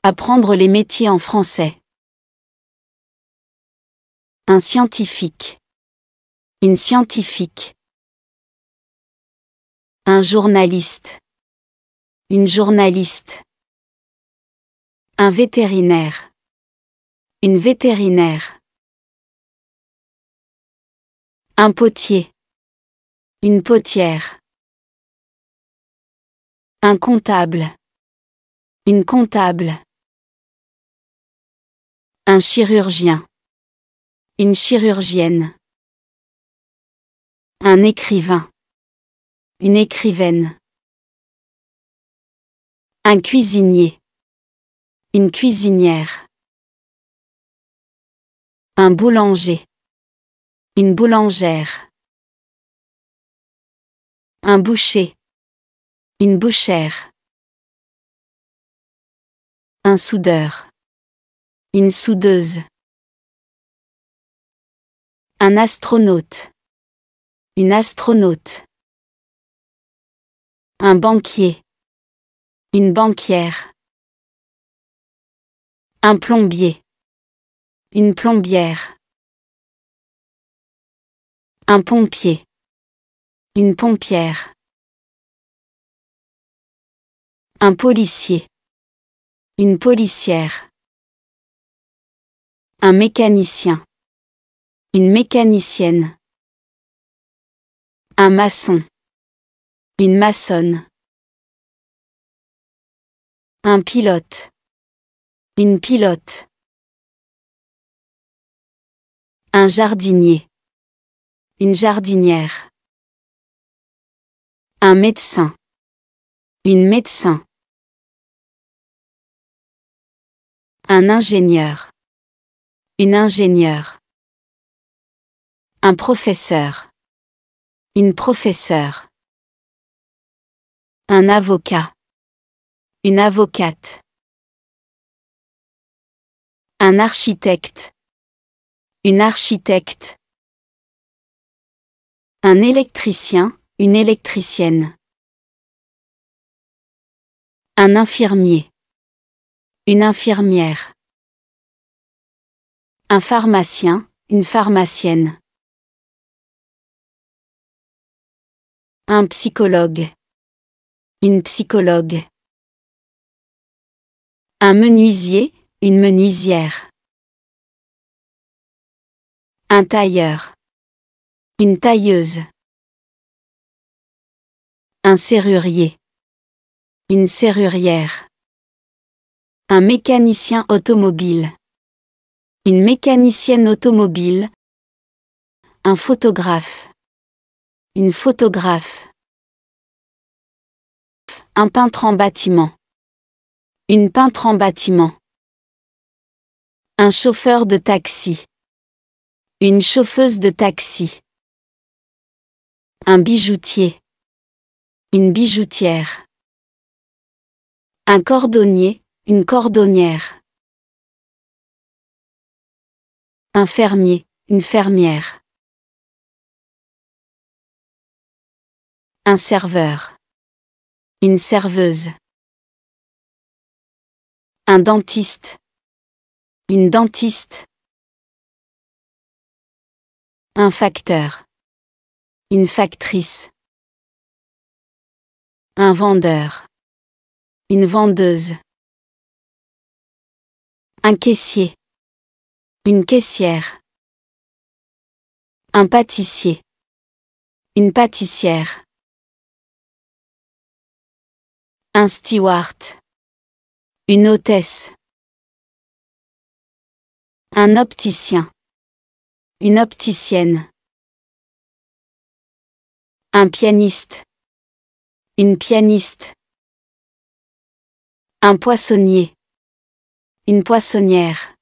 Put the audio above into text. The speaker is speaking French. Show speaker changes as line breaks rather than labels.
Apprendre les métiers en français. Un scientifique. Une scientifique. Un journaliste. Une journaliste. Un vétérinaire. Une vétérinaire. Un potier. Une potière. Un comptable. Une comptable. Un chirurgien. Une chirurgienne. Un écrivain. Une écrivaine. Un cuisinier. Une cuisinière. Un boulanger. Une boulangère. Un boucher. Une bouchère. Un soudeur. Une soudeuse. Un astronaute. Une astronaute. Un banquier. Une banquière. Un plombier. Une plombière. Un pompier. Une pompière. Un policier. Une policière. Un mécanicien. Une mécanicienne. Un maçon. Une maçonne. Un pilote. Une pilote. Un jardinier. Une jardinière. Un médecin. Une médecin. Un ingénieur. Une ingénieure. Un professeur. Une professeure. Un avocat. Une avocate. Un architecte. Une architecte. Un électricien, une électricienne. Un infirmier. Une infirmière. Un pharmacien, une pharmacienne. Un psychologue. Une psychologue. Un menuisier, une menuisière. Un tailleur. Une tailleuse. Un serrurier. Une serrurière. Un mécanicien automobile. Une mécanicienne automobile. Un photographe. Une photographe. Un peintre en bâtiment. Une peintre en bâtiment. Un chauffeur de taxi. Une chauffeuse de taxi. Un bijoutier. Une bijoutière. Un cordonnier, une cordonnière. Un fermier, une fermière. Un serveur. Une serveuse. Un dentiste. Une dentiste. Un facteur. Une factrice. Un vendeur. Une vendeuse. Un caissier. Une caissière. Un pâtissier. Une pâtissière. Un steward. Une hôtesse. Un opticien. Une opticienne. Un pianiste. Une pianiste. Un poissonnier. Une poissonnière.